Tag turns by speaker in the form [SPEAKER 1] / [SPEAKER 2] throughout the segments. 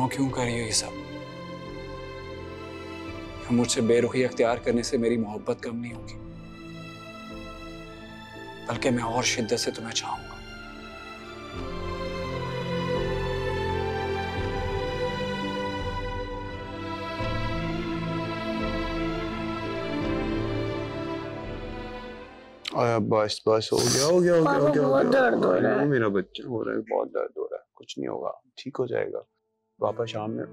[SPEAKER 1] अम्मा क्यों कर रही हो ये सब? मुझसे बेरुखी अख्तियार करने से मेरी मोहब्बत कम नहीं होगी, बल्कि मैं और शिद्दत से तुम्हें चाहूंगा।
[SPEAKER 2] बस बस हो गया हो गया हो गया हो गया
[SPEAKER 3] बहुत दर्द हो रहा है।
[SPEAKER 2] मेरा बच्चा हो रहा है, बहुत दर्द हो रहा है। कुछ नहीं होगा, ठीक हो जाएगा। पापा शाम में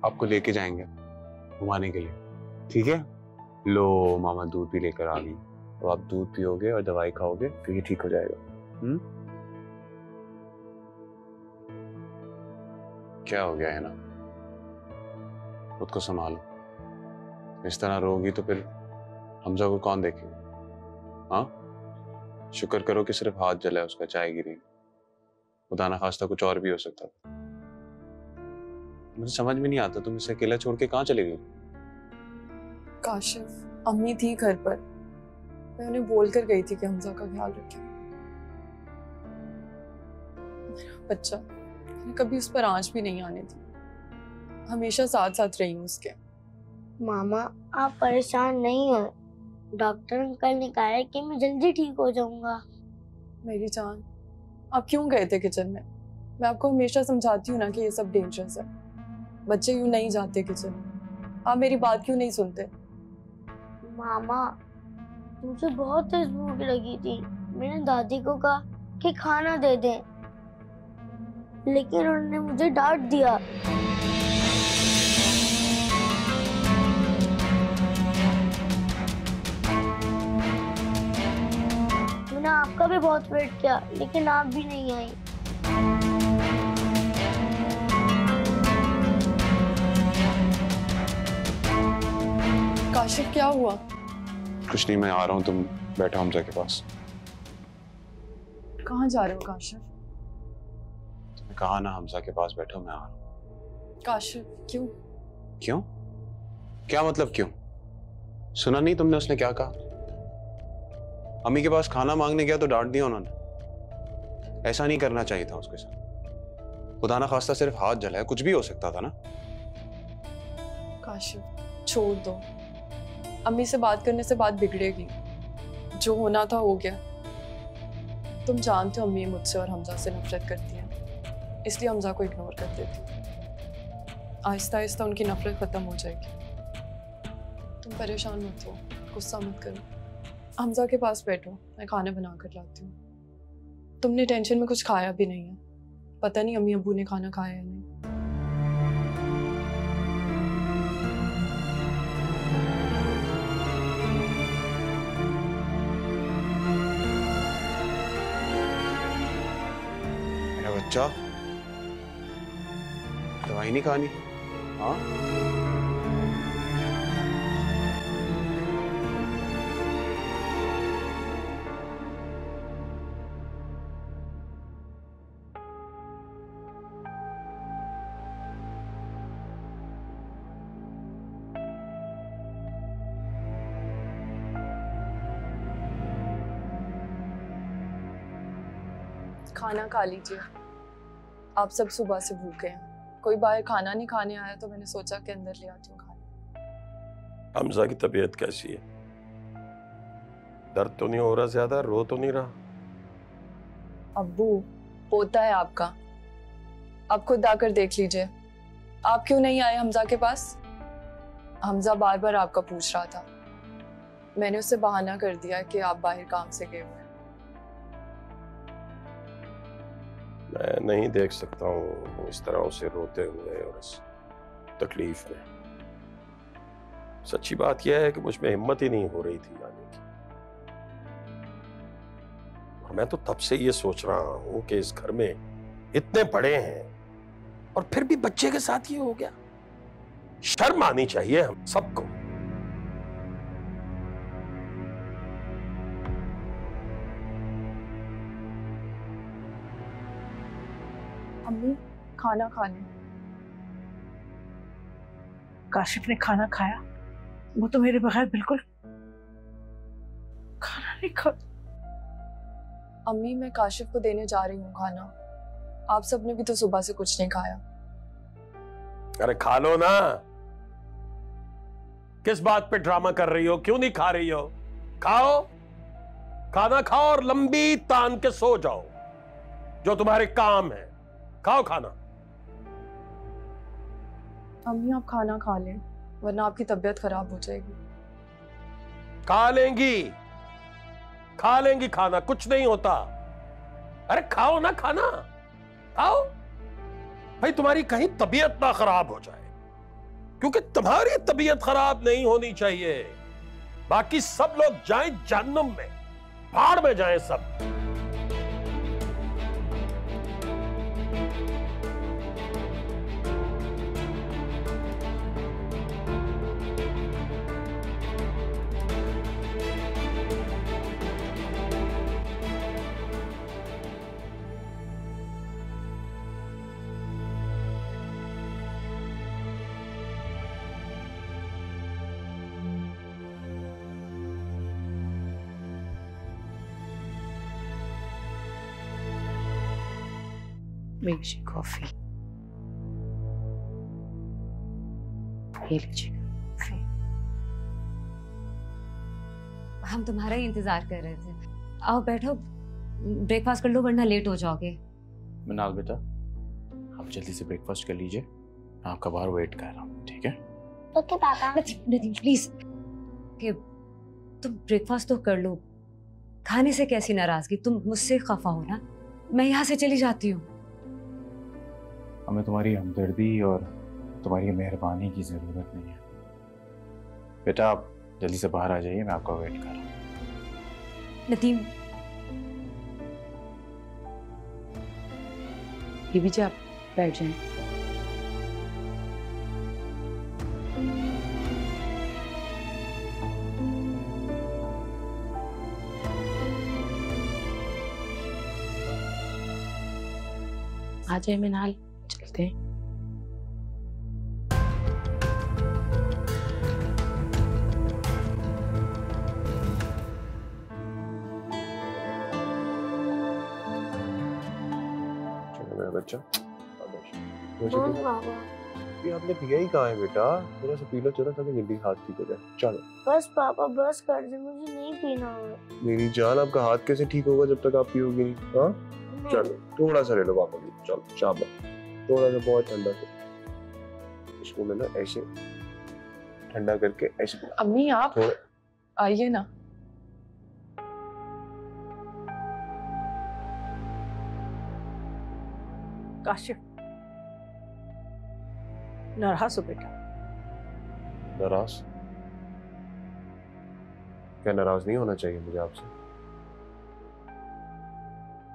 [SPEAKER 2] आपको लेके जाएंगे घुमाने के लिए, ठीक है? लो मामा दूध भी लेकर आ गई, तो आप दूध पियोगे और दवाई खाओगे तो ये ठीक हो जाएगा। क्या हो गया है ना, खुद को संभालो। इस तरह रोगी तो फिर हमजा को कौन देखेगा? हाँ, शुक्र करो कि सिर्फ हाथ जला है उसका, चाय गिरी। खुदा ना खास्ता कुछ और भी हो सकता था। मुझे समझ में नहीं आता तुम इसे अकेला छोड़ के कहाँ चले गई?
[SPEAKER 4] काशिफ, अम्मी थी घर पर, मैं उन्हें बोल कर गई थी कि हमजा का ख्याल रखें। मेरा बच्चा, मैंने कभी उस पर आंच भी नहीं आने दी, हमेशा साथ साथ रही हूँ उसके।
[SPEAKER 3] मामा आप परेशान नहीं हो, डॉक्टर अंकल ने कहा है कि मैं जल्दी ठीक हो जाऊंगा।
[SPEAKER 4] मेरी जान, आप क्यों गए थे किचन में? मैं आपको हमेशा समझाती हूँ ना कि ये सब डेंजरस है, बच्चे यूं नहीं जाते किचन में। आप मेरी बात क्यों नहीं सुनते?
[SPEAKER 3] मामा मुझे बहुत तेज भूख लगी थी, मैंने दादी को कहा कि खाना दे दें, लेकिन उन्होंने मुझे डांट दिया। मैंने आपका भी बहुत वेट किया, लेकिन आप भी नहीं आई।
[SPEAKER 4] काशिफ क्या हुआ?
[SPEAKER 2] कुछ नहीं, मैं आ रहा हूँ, तुम बैठो हमजा के पास।
[SPEAKER 4] कहाँ जा रहे हो काशिफ?
[SPEAKER 2] तुमने कहा ना हमजा के पास बैठो, मैं आ रहा हूँ।
[SPEAKER 4] काशिफ क्यों?
[SPEAKER 2] क्यों? क्या मतलब क्यों? सुना नहीं तुमने उसने क्या कहा? अम्मी के पास खाना मांगने गया तो डांट दिया उन्होंने। ऐसा नहीं करना चाहिए था उसके साथ। खुदा ना खास्ता सिर्फ हाथ जला है, कुछ भी हो सकता था ना।
[SPEAKER 4] काशिफ छोड़ दो, अम्मी से बात करने से बात बिगड़ेगी। जो होना था हो गया। तुम जानते हो अम्मी मुझसे और हमजा से नफरत करती हैं, इसलिए हमजा को इग्नोर कर देती। आहिस्ता आहिस्ता उनकी नफरत खत्म हो जाएगी। तुम परेशान मत हो, गुस्सा मत करो। हमजा के पास बैठो, मैं खाना बना कर लाती हूँ। तुमने टेंशन में कुछ खाया भी नहीं है, पता नहीं अम्मी अब्बू ने खाना खाया या नहीं।
[SPEAKER 2] मेरा बच्चा, दवाई नहीं खानी? हाँ,
[SPEAKER 4] खाना खा लीजिए, आप सब सुबह से भूखे हैं। कोई बाहर खाना नहीं खाने आया तो मैंने सोचा कि अंदर ले आती हूँ खाना।
[SPEAKER 5] हमजा की तबीयत कैसी है? दर्द तो नहीं हो रहा ज्यादा? रो तो नहीं रहा?
[SPEAKER 4] अब्बू, पोता है आपका, आप खुद आकर देख लीजिए। आप क्यों नहीं आए हमजा के पास? हमजा बार बार आपका पूछ रहा था, मैंने उससे बहाना कर दिया कि आप बाहर काम से गए हुए।
[SPEAKER 5] मैं नहीं देख सकता हूँ इस तरह उसे रोते हुए और इस तकलीफ में। सच्ची बात यह है कि मुझ में हिम्मत ही नहीं हो रही थी आने की। और मैं तो तब से ये सोच रहा हूँ कि इस घर में इतने बड़े हैं और फिर भी बच्चे के साथ ये हो गया। शर्म आनी चाहिए हम सबको।
[SPEAKER 4] अम्मी खाना खा लें।
[SPEAKER 6] काशिफ ने खाना खाया? वो तो मेरे बगैर बिल्कुल खाना नहीं खा।
[SPEAKER 4] अम्मी मैं काशिफ को देने जा रही हूँ खाना, आप सबने भी तो सुबह से कुछ नहीं खाया।
[SPEAKER 5] अरे खा लो ना। किस बात पे ड्रामा कर रही हो? क्यों नहीं खा रही हो? खाओ, खाना खाओ और लंबी तान के सो जाओ, जो तुम्हारे काम है। खाओ खाना।
[SPEAKER 4] अम्मी आप खाना खा लें, वरना आपकी तबीयत खराब हो जाएगी।
[SPEAKER 5] खा लेंगी खाना, कुछ नहीं होता। अरे खाओ ना खाना, खाओ। भाई तुम्हारी कहीं तबीयत ना खराब हो जाए, क्योंकि तुम्हारी तबीयत खराब नहीं होनी चाहिए। बाकी सब लोग जाएं जहन्नुम में, भाड़ में जाएं सब।
[SPEAKER 6] लीजिए कॉफी, ये लीजिए कॉफी।
[SPEAKER 7] हम तुम्हारा ही इंतजार कर रहे थे। आओ बैठो, ब्रेकफास्ट कर लो वरना लेट हो जाओगे।
[SPEAKER 8] मृणाल बेटा, आप जल्दी से ब्रेकफास्ट कर लीजिए, मैं आपका बाहर वेट कर रहा हूँ, ठीक है?
[SPEAKER 3] ओके पापा।
[SPEAKER 7] नदीम प्लीज, कि तुम ब्रेकफास्ट तो कर लो। खाने से कैसी नाराजगी? तुम मुझसे खफा हो ना, मैं यहाँ से चली जाती हूँ।
[SPEAKER 8] हमें तुम्हारी हमदर्दी और तुम्हारी मेहरबानी की जरूरत नहीं है बेटा, आप जल्दी से बाहर आ जाइए, मैं आपका वेट कर रहा हूँ।
[SPEAKER 7] नदीम,
[SPEAKER 6] ये भी आप बैठ जाएं। आ जाए मृणाल, चलते हैं।
[SPEAKER 2] बच्चा
[SPEAKER 3] बोल पापा।
[SPEAKER 2] ये आपने पिया ही कहाँ है बेटा? थोड़ा सा पी लो चलो, ताकि जल्दी हाथ ठीक हो जाए। चलो
[SPEAKER 3] बस पापा, बस कर दे, मुझे नहीं पीना है।
[SPEAKER 2] मेरी जान, आपका हाथ कैसे ठीक होगा जब तक आप पियोगी नहीं? हाँ
[SPEAKER 3] नहीं।
[SPEAKER 2] चलो थोड़ा सा ले लो पापा जी, चलो शाबाश। थोड़ा सा बहुत ठंडा से इसको मैं ना ऐसे ठंडा करके ऐसे।
[SPEAKER 4] अम्मी आप आइए ना।
[SPEAKER 6] काशिफ, नाराज हो बेटा?
[SPEAKER 2] नाराज? क्या नाराज नहीं होना चाहिए मुझे आपसे?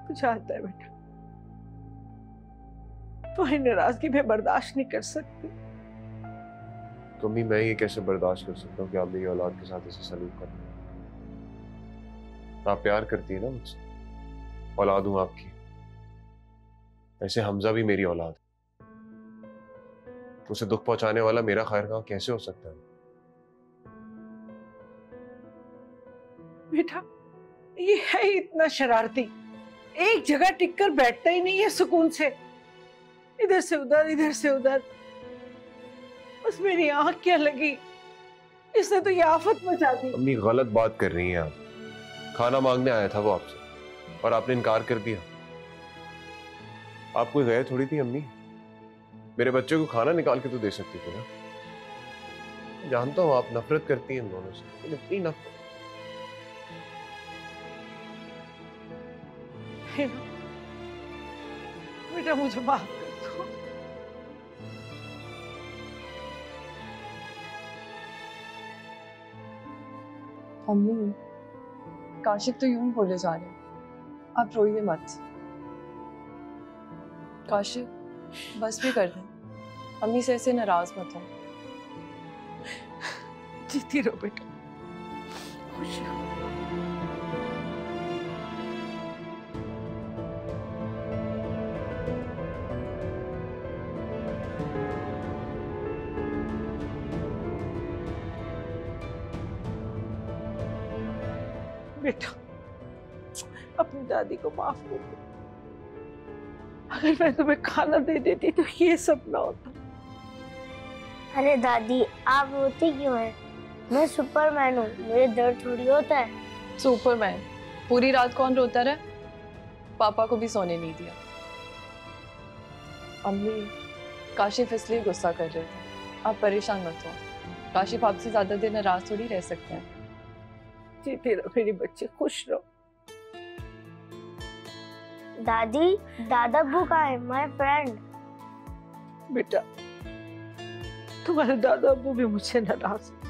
[SPEAKER 6] तू जानता है बेटा, तुम्हारी नाराजगी मैं बर्दाश्त नहीं कर सकती।
[SPEAKER 2] तो अम्मी मैं ये कैसे बर्दाश्त कर सकता हूँ कि आप मेरी औलाद के साथ ऐसे सलूक कर रहे हैं? आप प्यार करती है ना मुझसे, औलाद हूँ आपकी। ऐसे हमजा भी मेरी औलाद है, उसे दुख पहुंचाने वाला मेरा खैरख्वाह कैसे हो सकता है?
[SPEAKER 6] बेटा ये है ही इतना शरारती, एक जगह टिककर बैठता ही नहीं है सुकून से, इधर से उधर इधर से उधर। बस मेरी आंख क्या लगी, इसने तो ये आफत मचा दी।
[SPEAKER 2] अम्मी गलत बात कर रही हैं आप। खाना मांगने आया था वो आपसे और आपने इनकार कर दिया। आप कोई गैर थोड़ी थी अम्मी, मेरे बच्चे को खाना निकाल के तो दे सकती थी ना। जानता हूँ आप नफरत करती हैं इन दोनों से, लेकिन इतनी नफरत।
[SPEAKER 6] बेटा मुझे माफ कर दो।
[SPEAKER 4] अम्मी, काशिफ तो यूं ही बोले जा रहे हैं, आप रोइए मत। काशिफ बस भी कर दें, अम्मी से ऐसे नाराज मत हो।
[SPEAKER 6] जीती रहो बेटा, खुश रहो। बेटा अपनी दादी को माफ कर दो, अगर मैं तुम्हें खाना दे देती तो ये सब ना होता।
[SPEAKER 3] अरे दादी, आप रोती क्यों हैं? मैं सुपरमैन हूँ, मुझे दर्द थोड़ी होता है।
[SPEAKER 4] सुपरमैन? पूरी रात कौन रोता रहा? पापा को भी सोने नहीं दिया। अम्मी, काशिफ इसलिए गुस्सा कर रहे थे। आप परेशान मत हो, काशिफ आपसे ज्यादा देर नाराज थोड़ी रह सकते हैं।
[SPEAKER 6] जीते रहो मेरे बच्चे, खुश रहो।
[SPEAKER 3] दादी, दादा अब्बू कहाँ है? My friend.
[SPEAKER 6] बेटा, तुम्हारे दादा अब्बू भी मुझसे नाराज हैं।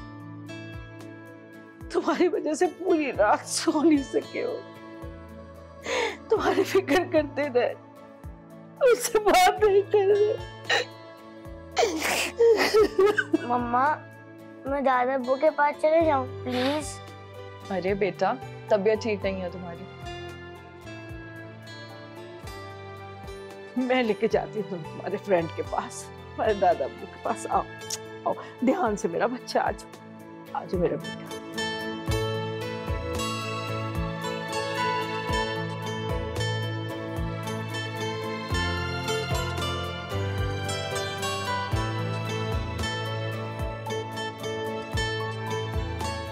[SPEAKER 6] तुम्हारी वजह से पूरी रात सो नहीं सके हो, तुम्हारी फिक्र करते रहे, उससे बात नहीं कर रहे।
[SPEAKER 3] मम्मा, मैं दादा अब्बू के पास चले जाऊं प्लीज?
[SPEAKER 4] अरे बेटा, तबीयत ठीक नहीं है तुम्हारी।
[SPEAKER 6] मैं लेके जाती हूँ तुम्हारे फ्रेंड के पास, तुम्हारे दादा अब्बू के पास। आओ आओ, ध्यान से मेरा बच्चा, आज आज मेरा बेटा।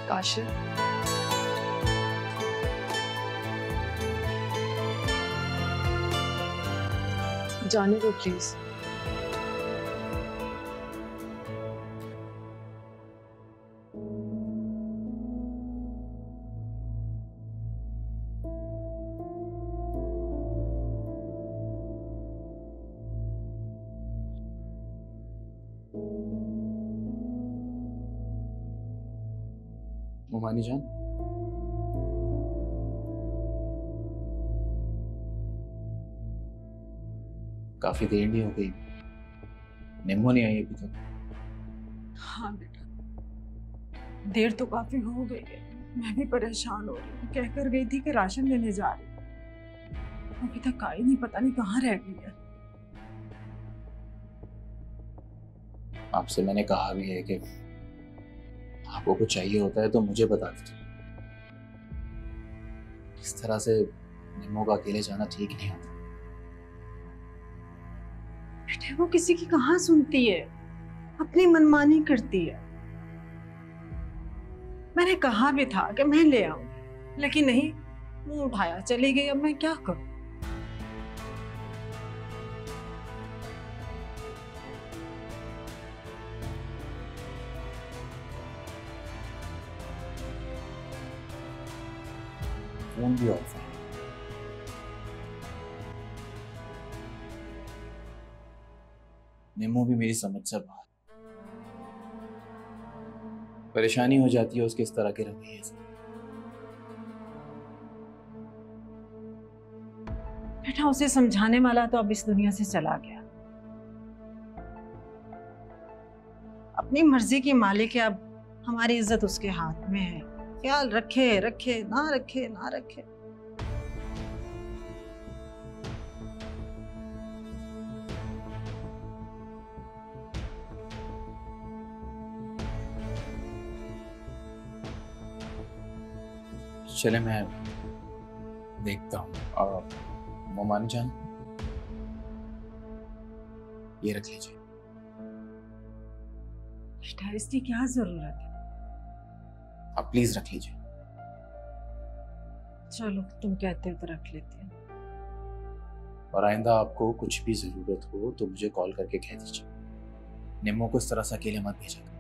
[SPEAKER 4] काशिफ, जाने दो प्लीज।
[SPEAKER 1] मोमानी जान, काफी देर नहीं हो गई, निम्मो नहीं आई अभी तक।
[SPEAKER 6] हाँ बेटा, देर तो काफी हो गई है। मैं भी परेशान हो रही हूँ। कहकर गई थी कि राशन लेने जा रही हूँ, अभी तक आई नहीं, पता नहीं कहाँ रह गई है।
[SPEAKER 1] आपसे मैंने कहा भी है कि आपको कुछ चाहिए होता है तो मुझे बता दीजिए। इस तरह से निम्मो का अकेले जाना ठीक नहीं होता।
[SPEAKER 6] बेटे, वो किसी की कहाँ सुनती है, अपनी मनमानी करती है। मैंने कहा भी था कि मैं ले आऊं, लेकिन नहीं, मुंह उठाया चली गई। अब मैं क्या करूं?
[SPEAKER 1] फोन भी ऑफ है। निम्मो भी मेरी समझ से बाहर। परेशानी हो जाती है उसके इस तरह के रवैये से।
[SPEAKER 6] बेटा, उसे समझाने वाला तो अब इस दुनिया से चला गया। अपनी मर्जी की मालिक है, अब हमारी इज्जत उसके हाथ में है। ख्याल रखे रखे ना रखे ना रखे।
[SPEAKER 1] चले, मैं देखता हूँ। मोमानी जान, ये रख लीजिए।
[SPEAKER 6] बेटा, इसकी क्या जरूरत है?
[SPEAKER 1] आप प्लीज रख लीजिए।
[SPEAKER 6] चलो, तुम कहते हो तो रख लेती हूँ।
[SPEAKER 1] और आइंदा आपको कुछ भी जरूरत हो तो मुझे कॉल करके कह दीजिए। निम्मो को इस तरह से अकेले मत भेजिएगा।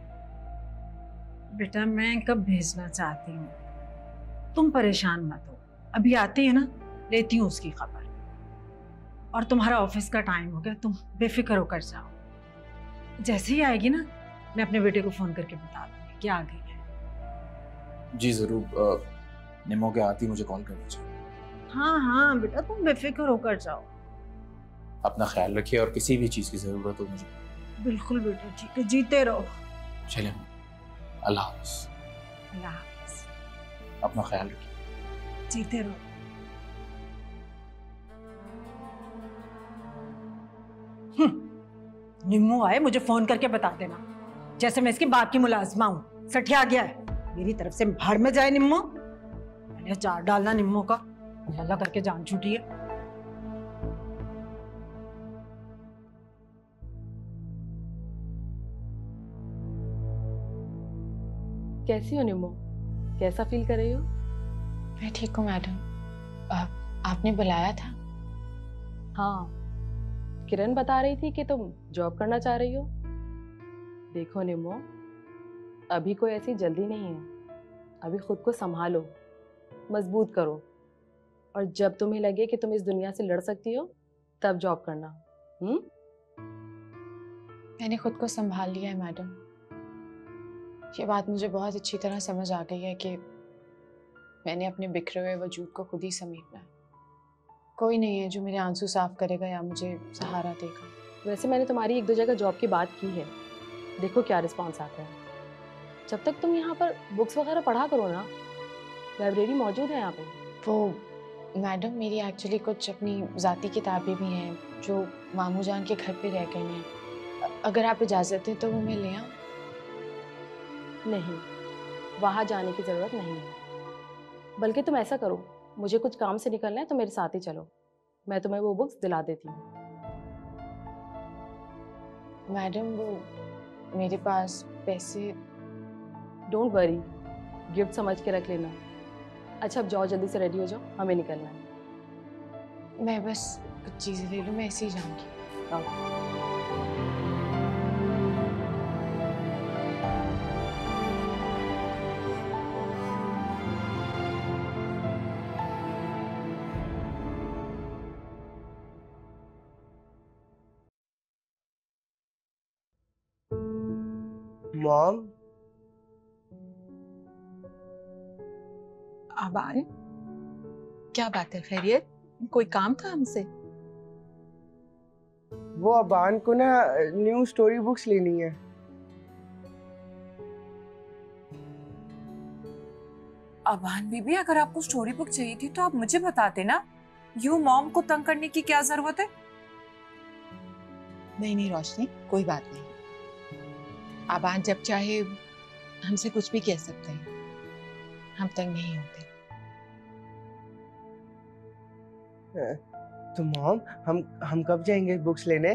[SPEAKER 6] बेटा, मैं कब भेजना चाहती हूँ, तुम परेशान मत हो। अभी आती है ना, लेती हूँ उसकी खबर। और तुम्हारा ऑफिस का टाइम हो गया, तुम बेफिक्र होकर जाओ। जैसे ही आएगी ना, मैं अपने बेटे को फोन करके बता दूंगी कि आ गई है।
[SPEAKER 1] जी जरूर। निम्मो के आती मुझे कॉल कर दीजिए।
[SPEAKER 6] हाँ हाँ बेटा, तुम बेफिक्र होकर जाओ।
[SPEAKER 1] अपना ख्याल रखिए और किसी भी चीज की जरूरत हो मुझे।
[SPEAKER 6] बिल्कुल बेटा, ठीक है, जीते रहो।
[SPEAKER 1] चलिए, अल्लाह हाफ़िज़।
[SPEAKER 6] अल्लाह हाफ़िज़।
[SPEAKER 1] अपना ख्याल रखिए।
[SPEAKER 6] जीते रहो। निम्मो आए, मुझे फोन करके बता देना, जैसे मैं इसकी बाप की मुलाजमा हूं। सठिया गया है, मेरी तरफ से भाड़ में जाए निम्मो। मैंने अचार डालना निम्मो का, अल्लाह करके जान छूटी है।
[SPEAKER 9] कैसी हो निमो? कैसा फील कर रही हो?
[SPEAKER 10] मैं ठीक हूँ मैडम। आपने बुलाया था?
[SPEAKER 9] हाँ, किरण बता रही थी कि तुम जॉब करना चाह रही हो। देखो निमो, अभी कोई ऐसी जल्दी नहीं है। अभी खुद को संभालो, मजबूत करो, और जब तुम्हें लगे कि तुम इस दुनिया से लड़ सकती हो तब जॉब करना।
[SPEAKER 10] मैंने खुद को संभाल लिया है मैडम। ये बात मुझे बहुत अच्छी तरह समझ आ गई है कि मैंने अपने बिखरे हुए वजूद को खुद ही समेटना है। कोई नहीं है जो मेरे आंसू साफ करेगा या मुझे सहारा देगा।
[SPEAKER 9] वैसे मैंने तुम्हारी 1-2 जगह जॉब की बात की है, देखो क्या रिस्पॉन्स आता है। जब तक तुम यहाँ पर बुक्स वगैरह पढ़ा करो ना, लाइब्रेरी मौजूद है यहाँ पे।
[SPEAKER 10] वो मैडम, मेरी एक्चुअली कुछ अपनी ज़ाती किताबें भी हैं जो मामू जान के घर पे रह गई हैं। अगर आप इजाज़त दें तो वो मैं ले आऊँ?
[SPEAKER 9] नहीं, वहाँ जाने की ज़रूरत नहीं है। बल्कि तुम ऐसा करो, मुझे कुछ काम से निकलना है तो मेरे साथ ही चलो, मैं तुम्हें वो बुक्स दिला देती हूँ।
[SPEAKER 10] मैडम, वो मेरे पास पैसे।
[SPEAKER 9] डोंट वरी, गिफ्ट समझ के रख लेना। अच्छा, अब जाओ, जल्दी से रेडी हो जाओ, हमें निकलना है।
[SPEAKER 10] मैं बस कुछ चीज़ें ले लूँ, मैं ऐसे ही जाऊँगी।
[SPEAKER 9] आओ।
[SPEAKER 11] मॉम,
[SPEAKER 6] आबान, क्या बात है? खैरियत? कोई काम था हमसे?
[SPEAKER 11] वो अबान को ना न्यू स्टोरी बुक्स लेनी है।
[SPEAKER 12] अबान बीबी, अगर आपको स्टोरी बुक चाहिए थी तो आप मुझे बताते ना। यूं मॉम को तंग करने की क्या जरूरत है?
[SPEAKER 6] नहीं नहीं रोशनी, कोई बात नहीं। आबान जब चाहे हमसे कुछ भी कह सकते हैं, हम तंग नहीं होते।
[SPEAKER 11] तो मॉम, हम कब जाएंगे बुक्स लेने?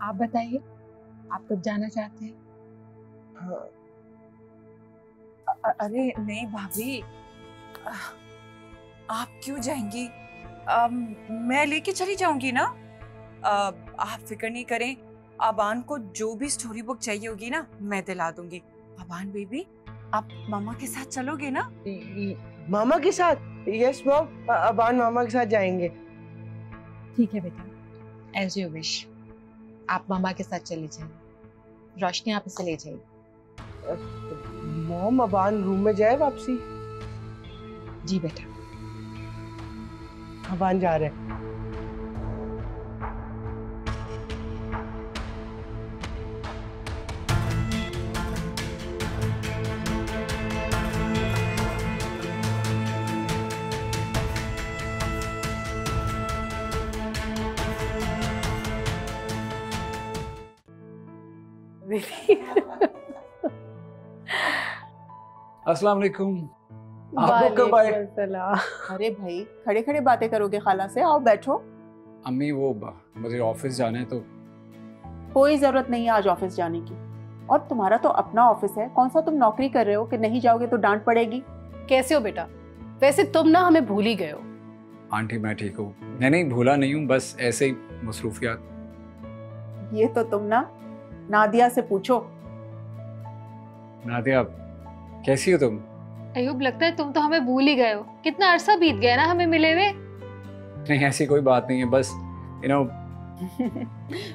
[SPEAKER 6] आप बताइए, आप कब जाना चाहते हैं?
[SPEAKER 11] हाँ।
[SPEAKER 12] अरे नहीं भाभी, आप क्यों जाएंगी? मैं लेके चली जाऊंगी ना। आप फिक्र नहीं करें, अबान को जो भी स्टोरी बुक चाहिए होगी ना, मैं दिला दूंगी। अबान बेबी, आप मामा के साथ चलोगे ना?
[SPEAKER 11] मामा के साथ? यस मॉम, अबान मामा के साथ जाएंगे।
[SPEAKER 6] ठीक है बेटा, एज यू विश। आप मामा के साथ चले जाइए, रोशनी आप इसे ले जाइए।
[SPEAKER 11] मॉम, अबान रूम में जाए वापसी?
[SPEAKER 6] जी बेटा।
[SPEAKER 11] अबान जा रहे हैं।
[SPEAKER 1] अस्सलाम वालेकुम। आप लोग कब आए?
[SPEAKER 13] अरे भाई, खड़े खड़े बातें करोगे खाला से? आओ बैठो।
[SPEAKER 1] अम्मी, वो मुझे ऑफिस जाना है तो।
[SPEAKER 13] कोई जरूरत नहीं है आज ऑफिस जाने की, और तुम्हारा तो अपना ऑफिस है। कौन सा तुम नौकरी कर रहे हो कि नहीं जाओगे तो डांट पड़ेगी?
[SPEAKER 14] कैसे हो बेटा? वैसे तुम ना हमें भूल ही गए हो।
[SPEAKER 1] आंटी, मैं ठीक हूँ। नहीं, भूला नहीं हूँ, बस ऐसे ही मसरूफियात।
[SPEAKER 13] ये तो तुम ना नादिया से पूछो।
[SPEAKER 1] नादिया, कैसी हो तुम?
[SPEAKER 14] अयूब, लगता है तुम तो हमें भूल ही गए हो। कितना अरसा बीत गया ना हमें मिले हुए।
[SPEAKER 1] नहीं, ऐसी कोई बात नहीं है, बस यू नो।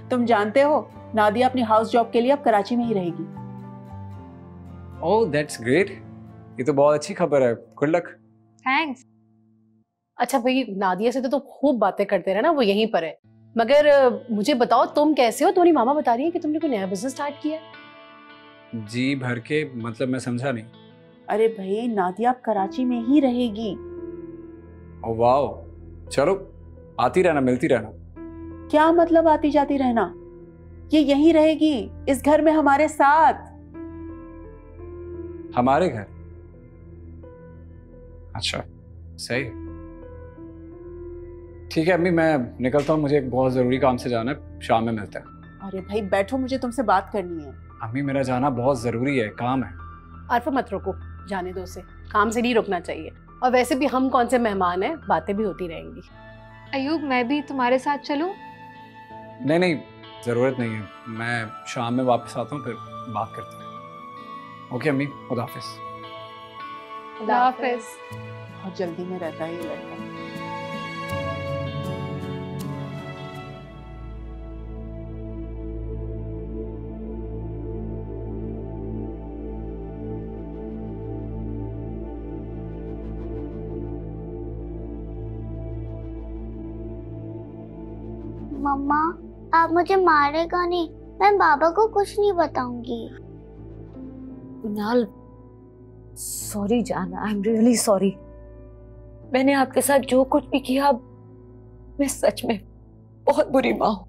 [SPEAKER 13] तुम जानते हो, नादिया अपनी हाउस जॉब के लिए अब कराची में ही रहेगी।
[SPEAKER 1] ओह, दैट्स ग्रेट। ये तो बहुत अच्छी खबर है। Good luck.
[SPEAKER 14] थैंक्स। अच्छा भाई, नादिया से तो तुम खूब बातें करते रहे ना, वो यहीं पर है। मगर मुझे बताओ, तुम कैसे हो? तुम्हारी मामा बता रही है कि तुमने कोई नया बिजनेस स्टार्ट किया है।
[SPEAKER 1] जी भर के मतलब? मैं समझा नहीं।
[SPEAKER 13] अरे भाई, नादिया अब कराची में ही रहेगी।
[SPEAKER 1] ओह वाओ, चलो आती रहना, मिलती रहना।
[SPEAKER 13] क्या मतलब आती जाती रहना? ये यहीं रहेगी, इस घर में हमारे साथ।
[SPEAKER 1] हमारे घर? अच्छा, सही। ठीक है अम्मी, मैं निकलता हूँ, मुझे एक बहुत जरूरी काम से जाना है। शाम में मिलते हैं।
[SPEAKER 13] अरे भाई बैठो, मुझे तुमसे बात करनी है।
[SPEAKER 1] अम्मी, मेरा जाना बहुत जरूरी है, काम है।
[SPEAKER 14] अर्फ मत रोको, जाने दो उसे, काम से नहीं रुकना चाहिए। और वैसे भी हम कौन से मेहमान हैं, बातें भी होती रहेंगी।
[SPEAKER 7] अयूब, मैं भी तुम्हारे साथ चलूं?
[SPEAKER 15] नहीं नहीं, ज़रूरत नहीं है, मैं शाम में वापस आता हूँ, फिर बात करते हैं। ओके अम्मी, खुदा हाफिज़।
[SPEAKER 7] खुदा हाफिज़।
[SPEAKER 13] बहुत जल्दी में रहता है ये लड़का।
[SPEAKER 3] मम्मा, आप मुझे मारेगा नहीं, मैं बाबा को कुछ नहीं बताऊंगी।
[SPEAKER 7] कुणाल, सॉरी जान, आई एम रियली सॉरी। मैंने आपके साथ जो कुछ भी किया, मैं सच में बहुत बुरी माँ हूँ।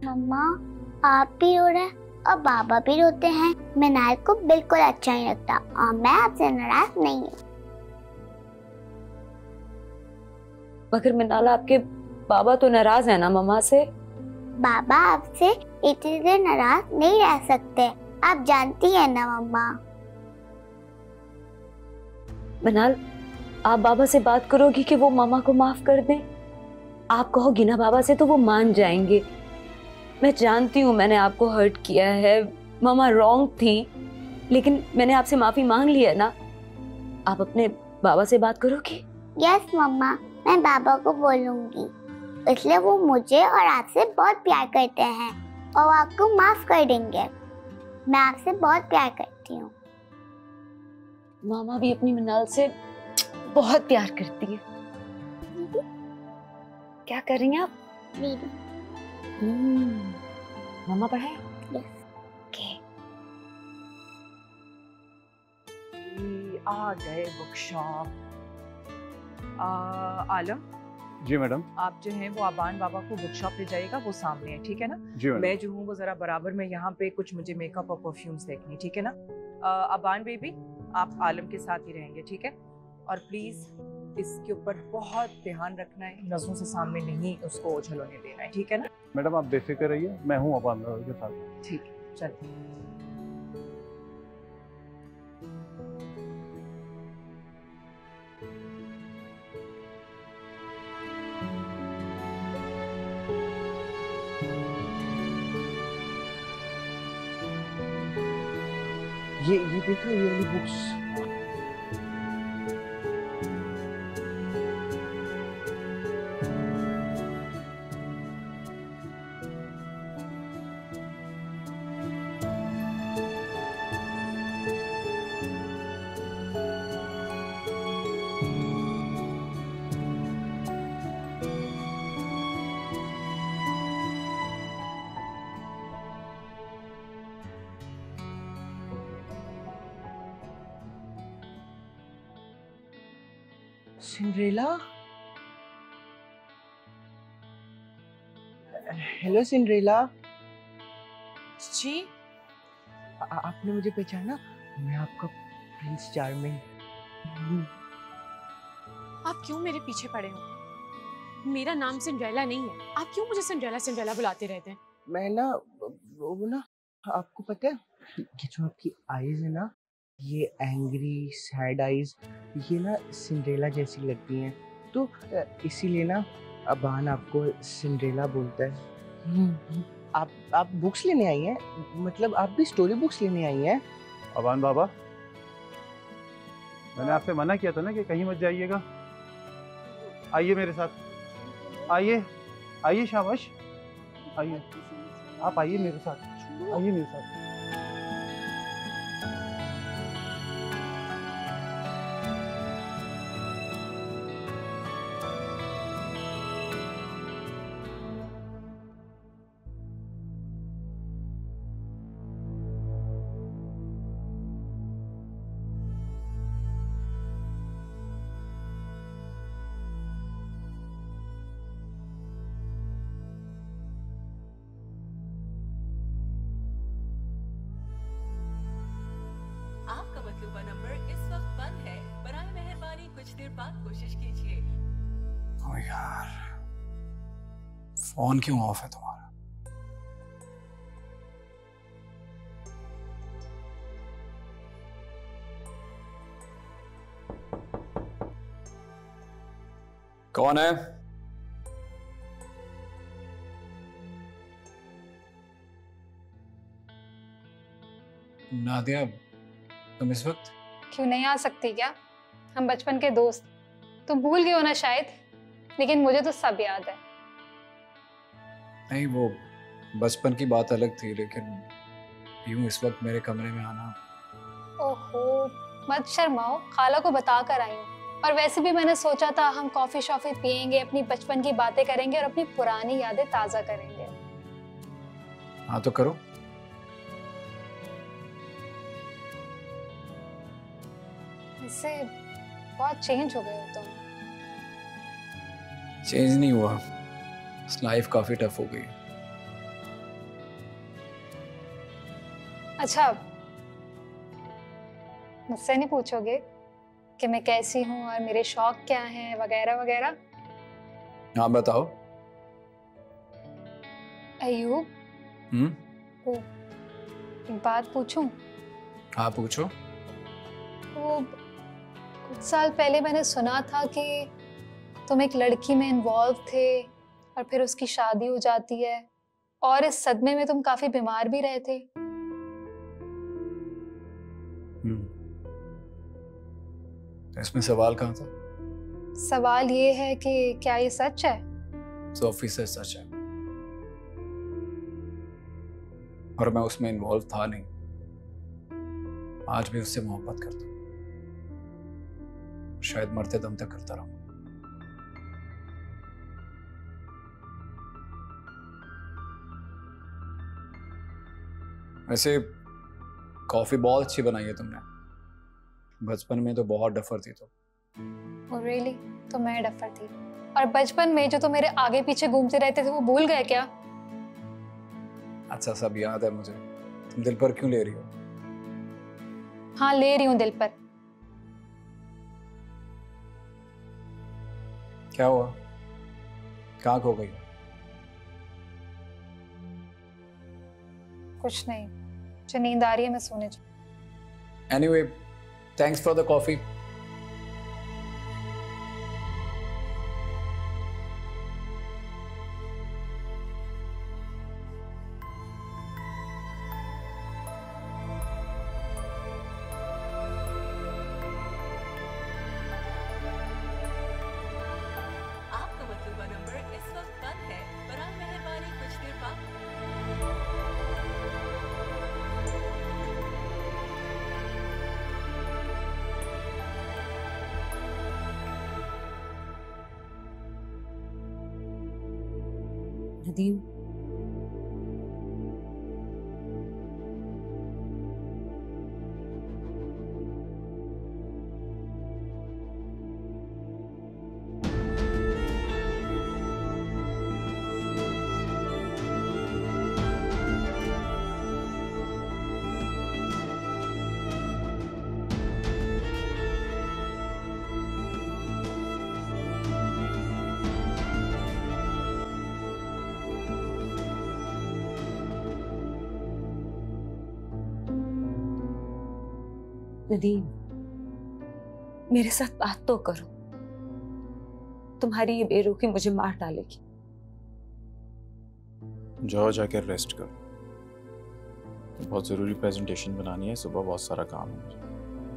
[SPEAKER 3] मम्मा, आप भी रो रहे और बाबा भी रोते हैं, मिनाल को बिल्कुल अच्छा नहीं लगता और मैं आपसे नाराज नहीं हूँ।
[SPEAKER 7] मगर मिनाल, आपके बाबा तो नाराज है ना मम्मा से?
[SPEAKER 3] बाबा आपसे इतनी देर नाराज नहीं रह सकते, आप जानती हैं ना मम्मा।
[SPEAKER 7] मिनाल, आप बाबा से बात करोगी कि वो मामा को माफ कर दें? आप कहोगी ना बाबा से तो वो मान जाएंगे। मैं जानती हूँ मैंने आपको हर्ट किया है, मामा रॉन्ग थी, लेकिन मैंने आपसे माफी मांग ली है ना। आप अपने बाबा से बात करोगी?
[SPEAKER 3] यस मम्मा, मैं बाबा को बोलूंगी, इसलिए वो मुझे और आपसे बहुत प्यार करते हैं और वो आपको माफ कर देंगे। मैं आपसे बहुत प्यार करती हूँ।
[SPEAKER 7] मामा भी अपनी मिनाल से बहुत प्यार करती है। क्या कर रही हैं आप? मामा पढ़ाए?
[SPEAKER 12] आ गए बुक शॉप। आलम
[SPEAKER 8] जी मैडम।
[SPEAKER 12] आप जो हैं वो अबान बाबा को बुक शॉप ले जाइएगा, वो सामने है, ठीक है ना?
[SPEAKER 8] जी मैडम।
[SPEAKER 12] मैं जो हूँ वो जरा बराबर में यहाँ पे कुछ मुझे मेकअप और परफ्यूम्स देखनी, ठीक है ना? अबान बेबी, आप आलम के साथ ही रहेंगे, ठीक है? और प्लीज इसके ऊपर बहुत ध्यान रखना है, नजरों से सामने नहीं उसको ओझल होने देना है, ठीक है ना?
[SPEAKER 8] मैडम आप बेफिक्र रहिए, मैं हूँ अबान के साथ।
[SPEAKER 12] ठीक है, चलिए।
[SPEAKER 11] ये देखो, ये वाली बुक्स। सिंड्रेला, हेलो सिंड्रेला
[SPEAKER 12] जी।
[SPEAKER 11] आपने मुझे पहचाना? मैं आपका प्रिंस चार्मिंग।
[SPEAKER 14] आप क्यों मेरे पीछे पड़े हो? मेरा नाम सिंड्रेला नहीं है, आप क्यों मुझे सिंड्रेला सिंड्रेला बुलाते रहते हैं?
[SPEAKER 11] मैं ना वो ना, आपको पता है कि जो आपकी आईज है ना, ये एंग्री सैड आईज, ये ना सिंड्रेला जैसी लगती हैं, तो इसीलिए ना अबान आपको सिंड्रेला बोलता है। आप बुक्स लेने आई हैं? मतलब आप भी स्टोरी बुक्स लेने आई हैं?
[SPEAKER 8] अबान बाबा, मैंने आपसे मना किया था ना कि कहीं मत जाइएगा। आइए मेरे साथ, आइए आइए, शाबाश, आइए, आप आइए मेरे साथ, आइए मेरे साथ।
[SPEAKER 16] आपका मतलूबा नंबर इस वक्त बंद है, बराए मेहरबानी कुछ देर बाद कोशिश कीजिए।
[SPEAKER 15] ओ यार, फोन क्यों ऑफ है तुम्हारा? कौन है? नादिया, तुम इस वक्त?
[SPEAKER 17] क्यों नहीं आ सकती क्या? हम बचपन के दोस्त। तुम भूल गए हो ना शायद, लेकिन मुझे तो सब याद है।
[SPEAKER 15] नहीं, वो बचपन की बात अलग थी, लेकिन यूं इस वक्त मेरे कमरे में आना।
[SPEAKER 17] ओहो, मत शर्माओ, खाला को बता कर आई हूँ। और वैसे भी मैंने सोचा था हम कॉफी शॉफी पियेंगे, अपनी बचपन की बातें करेंगे और अपनी पुरानी यादें ताजा करेंगे।
[SPEAKER 15] हाँ तो करो।
[SPEAKER 17] इससे बहुत चेंज हो गए हो तुम।
[SPEAKER 15] चेंज नहीं हुआ, लाइफ काफी टफ हो गई।
[SPEAKER 17] अच्छा, मुझसे नहीं पूछोगे कि मैं कैसी हूँ और मेरे शौक क्या हैं वगैरह वगैरह?
[SPEAKER 15] हाँ बताओ।
[SPEAKER 17] अयूब, वो एक बात पूछूं?
[SPEAKER 15] हाँ पूछो।
[SPEAKER 17] वो कुछ साल पहले मैंने सुना था कि तुम एक लड़की में इन्वॉल्व थे और फिर उसकी शादी हो जाती है, और इस सदमे में तुम काफी बीमार भी रहे थे।
[SPEAKER 15] इसमें सवाल कहाँ था?
[SPEAKER 17] सवाल ये है कि क्या ये सच है?
[SPEAKER 15] सोफी से सच है, और मैं उसमें इन्वॉल्व था नहीं। आज भी उससे मोहब्बत करता हूँ, शायद मरते दम तक करता रहूं। वैसे कॉफी बहुत अच्छी बनाई है तुमने। बचपन में तो बहुत डफर थी तो।
[SPEAKER 17] Oh really? तो मैं डफर थी, और बचपन में जो तो मेरे आगे पीछे घूमते रहते थे वो भूल गए क्या?
[SPEAKER 15] अच्छा, सब याद है मुझे। तुम दिल पर क्यों ले रही हो?
[SPEAKER 17] हाँ, ले रही हूँ दिल पर।
[SPEAKER 15] क्या हुआ? कहाँ खो गई?
[SPEAKER 17] कुछ नहीं, जो नींद आ रही है मैं सोने जा।
[SPEAKER 15] Anyway, thanks for the coffee.
[SPEAKER 16] आपका मतलूबा नंबर इस वक्त बंद है, बराए मेहरबानी कुछ देर बाद।
[SPEAKER 7] नदीम, नदीम, मेरे साथ बात तो करो। तुम्हारी ये बेरुखी मुझे मार डालेगी।
[SPEAKER 8] जाओ जाकर रेस्ट करो, बहुत ज़रूरी प्रेजेंटेशन बनानी है, सुबह बहुत सारा काम है मुझे।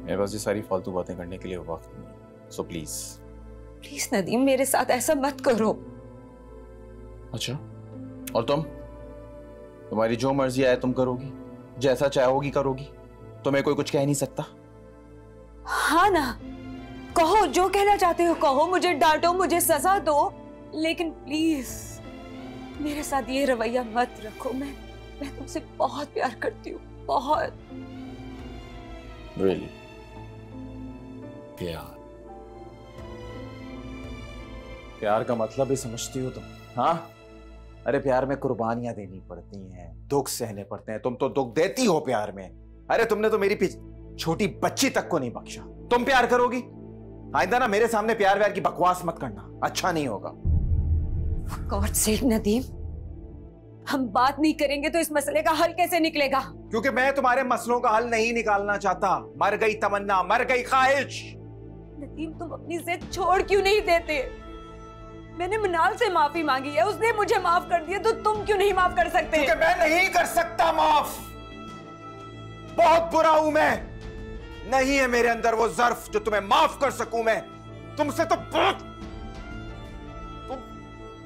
[SPEAKER 8] मेरे पास ये सारी फालतू बातें करने के लिए वक्त नहीं, सो प्लीज
[SPEAKER 7] प्लीज नदीम, मेरे साथ ऐसा मत करो।
[SPEAKER 8] अच्छा, और तुम्हारी जो मर्जी आए तुम करोगी, जैसा चाहोगी करोगी, तुम्हें कोई कुछ कह नहीं सकता।
[SPEAKER 7] हाँ ना, कहो जो कहना चाहते हो कहो, मुझे डांटो, मुझे सजा दो, लेकिन प्लीज मेरे साथ ये रवैया मत रखो। मैं तुमसे बहुत प्यार करती हूँ, बहुत।
[SPEAKER 8] Really? प्यार का मतलब ही समझती हो तुम? हाँ, अरे प्यार में कुर्बानियां देनी पड़ती हैं, दुख सहने पड़ते हैं। तुम तो दुख देती हो प्यार में। अरे तुमने तो मेरी छोटी बच्ची तक को नहीं बख्शा। तुम प्यार करोगी? आइंदा ना मेरे सामने प्यार व्यार की बकवास मत करना, अच्छा नहीं होगा।
[SPEAKER 7] गॉड सेक नदीम, हम बात नहीं करेंगे तो इस मसले का हल कैसे निकलेगा?
[SPEAKER 8] क्योंकि मैं तुम्हारे मसलों का हल नहीं निकालना चाहता। मर गई तमन्ना, मर गई ख्वाहिश।
[SPEAKER 7] नदीम, तुम अपनी जिद छोड़ क्यों नहीं देते?
[SPEAKER 12] मैंने मनाल से माफी मांगी है, उसने मुझे माफ कर दिया, तो तुम क्यों नहीं माफ कर सकते?
[SPEAKER 8] क्योंकि मैं नहीं कर सकता माफ। बहुत बुरा हूं मैं। नहीं है मेरे अंदर वो ज़र्फ जो तुम्हें माफ कर सकूं मैं। तुमसे तो बहुत।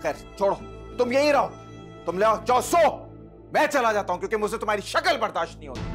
[SPEAKER 8] खैर छोड़ो, तुम यही रहो, तुम ले जाओ सो। मैं चला जाता हूं क्योंकि मुझे तुम्हारी शक्ल बर्दाश्त नहीं होती।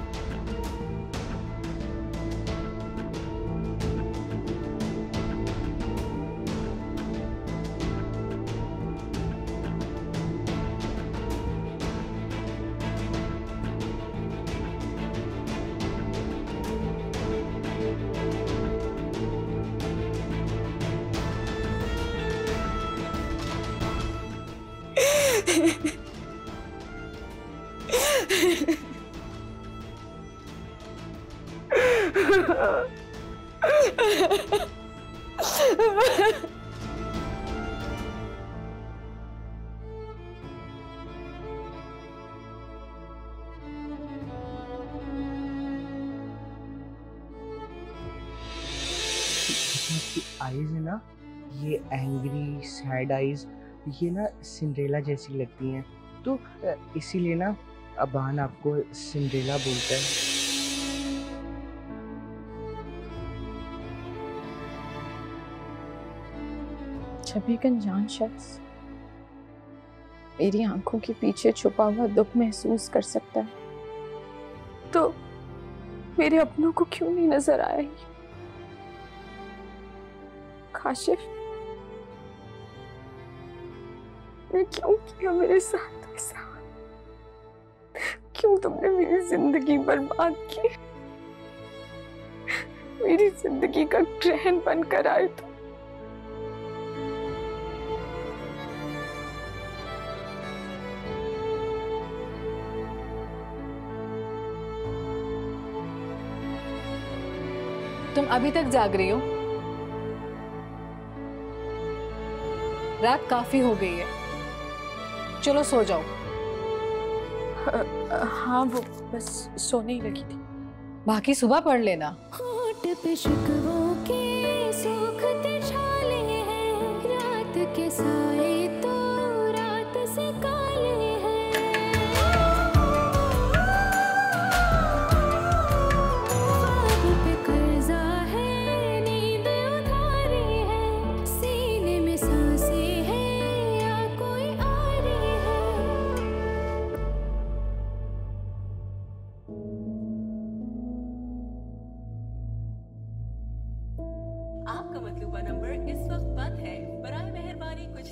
[SPEAKER 11] आईज है ना, ये एंग्री सैड आईज, ये ना सिंड्रेला जैसी लगती हैं, तो इसीलिए ना अबान आपको सिंड्रेला बोलता है।
[SPEAKER 10] जब एक अनजान शख्स मेरी आंखों के पीछे छुपा हुआ दुख महसूस कर सकता है, तो मेरे अपनों को क्यों नहीं नजर आया ये? काशिफ, मैं क्यों किया मेरे साथ ऐसा? क्यों तुमने मेरी जिंदगी बर्बाद की? मेरी जिंदगी का ग्रहण बनकर आए तुम।
[SPEAKER 14] तुम अभी तक जाग रही हो? रात काफी हो गई है, चलो सो जाओ।
[SPEAKER 10] हाँ, वो बस सोने ही लगी थी।
[SPEAKER 14] बाकी सुबह पढ़ लेना।
[SPEAKER 18] होठ पे शिकवों के सूखते छाले हैं, रात के साए तो रात से काले हैं। ख्वाब पे कर्जा है, नींद उधारी है, सीने में सांसें हैं या कोई आ रही है।
[SPEAKER 16] आपका मतलूबा नंबर इस वक्त बंद है, बराए मेहरबानी कुछ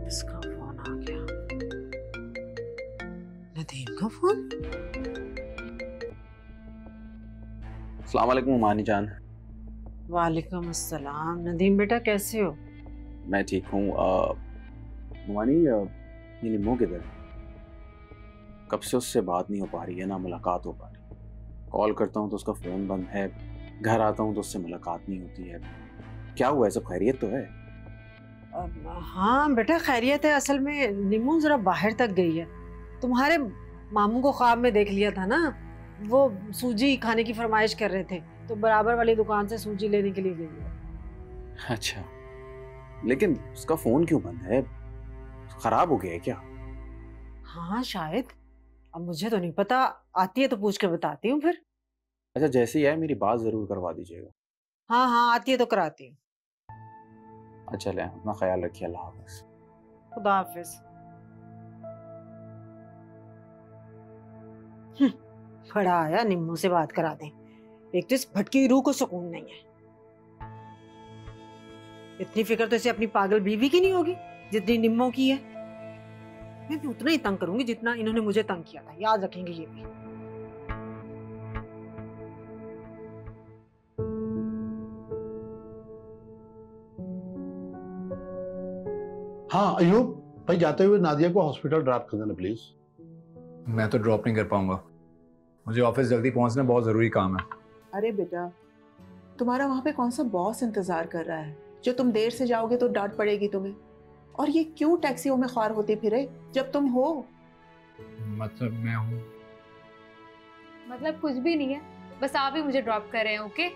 [SPEAKER 6] इसका फोन आ गया। नदीम का फोन।
[SPEAKER 1] अस्सलाम वालेकुम मानी जान।
[SPEAKER 6] वालेकुम अस्सलाम। नदीम बेटा कैसे हो?
[SPEAKER 1] मैं ठीक हूँ। मानी, ये निम्मो किधर? कब से उससे बात नहीं हो पा रही है, ना मुलाकात हो पा रही। कॉल करता हूँ तो उसका फ़ोन बंद है, घर आता हूँ तो उससे मुलाकात नहीं होती है। क्या हुआ है? सब खैरियत तो है?
[SPEAKER 6] हाँ बेटा खैरियत है। असल में निम्मो जरा बाहर तक गई है। तुम्हारे मामू को ख्वाब में देख लिया था ना, वो सूजी खाने की फरमाइश कर रहे थे, तो बराबर वाली दुकान से सूजी लेने के लिए गई है।
[SPEAKER 1] अच्छा, लेकिन उसका फ़ोन क्यों बंद है? खराब हो गया है क्या?
[SPEAKER 6] हाँ शायद, अब मुझे तो नहीं पता। आती है तो पूछ के बताती हूँ फिर।
[SPEAKER 1] अच्छा, जैसे ही है मेरी बात ज़रूर करवा दीजिएगा।
[SPEAKER 6] हाँ हाँ, आती है तो कराती हूँ।
[SPEAKER 1] अच्छा, ले अपना ख्याल रखिए। अल्लाह हाफ़िज़।
[SPEAKER 6] खुदा हाफिज। बड़ा आया निम्मो से बात करा दें। एक तो इस भटकी हुई रूह को सुकून नहीं है। इतनी फिक्र तो इसे अपनी पागल बीवी की नहीं होगी जितनी निम्मो की है। मैं भी उतना ही तंग करूंगी जितना इन्होंने मुझे तंग किया था, याद रखेंगे ये भी।
[SPEAKER 19] हाँ अयूब भाई, जाते हुए नादिया को हॉस्पिटल ड्रॉप कर देना प्लीज।
[SPEAKER 15] मैं तो ड्रॉप नहीं कर पाऊंगा, मुझे ऑफिस जल्दी पहुंचना बहुत जरूरी काम है।
[SPEAKER 13] अरे बेटा, तुम्हारा वहां पे कौन सा बॉस इंतजार कर रहा है जो तुम देर से जाओगे तो डांट पड़ेगी तुम्हें। और ये क्यों टैक्सियों में ख्वार होते फिरे जब तुम हो?
[SPEAKER 15] मतलब मैं हूँ।
[SPEAKER 17] मतलब कुछ भी नहीं है, बस आप ही मुझे ड्रॉप कर रहे हैं। ओके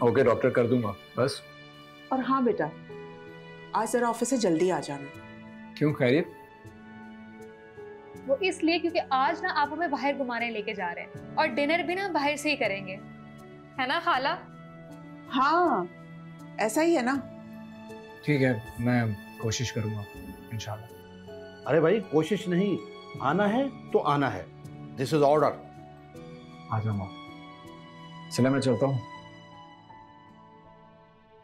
[SPEAKER 15] ओके डॉक्टर, कर दूंगा बस।
[SPEAKER 13] और हाँ बेटा, आज जरा ऑफिस से जल्दी आ जाना।
[SPEAKER 15] क्यों, खैरियत?
[SPEAKER 17] वो इसलिए क्योंकि आज ना आप हमें बाहर घुमाने लेके जा रहे हैं और डिनर भी ना बाहर से ही करेंगे, है ना खाला?
[SPEAKER 13] हाँ ऐसा ही है ना।
[SPEAKER 15] ठीक है, मैं कोशिश करूंगा इंशाल्लाह।
[SPEAKER 19] अरे भाई कोशिश नहीं, आना है तो आना है, दिस इज ऑर्डर।
[SPEAKER 15] आ जाऊंगा। चले मैं चलता हूँ,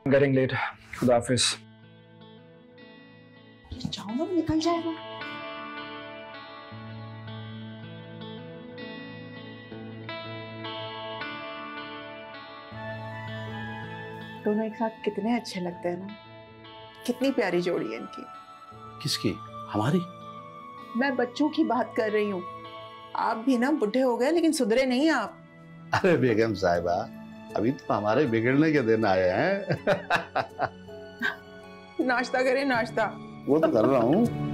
[SPEAKER 15] गेटिंग लेट। खुदा हाफिज।
[SPEAKER 13] जाओ ना, निकल जाएगा। दोनों एक साथ कितने अच्छे लगते हैं ना, कितनी प्यारी जोड़ी है इनकी।
[SPEAKER 19] किसकी? हमारी?
[SPEAKER 13] मैं बच्चों की बात कर रही हूँ। आप भी ना बुढ़े हो गए लेकिन सुधरे नहीं आप।
[SPEAKER 19] अरे बेगम साहिबा, अभी तो हमारे बिगड़ने के दिन आए हैं।
[SPEAKER 13] नाश्ता करें, नाश्ता।
[SPEAKER 19] वो तो कर रहा हूँ।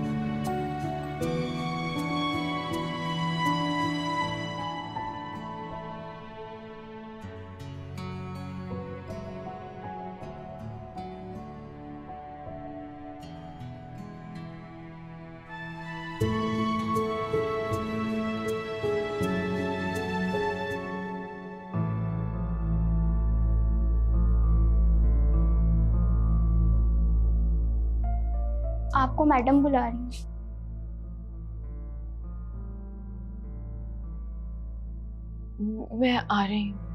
[SPEAKER 3] आपको मैडम बुला रही है।
[SPEAKER 10] मैं आ रही हूँ।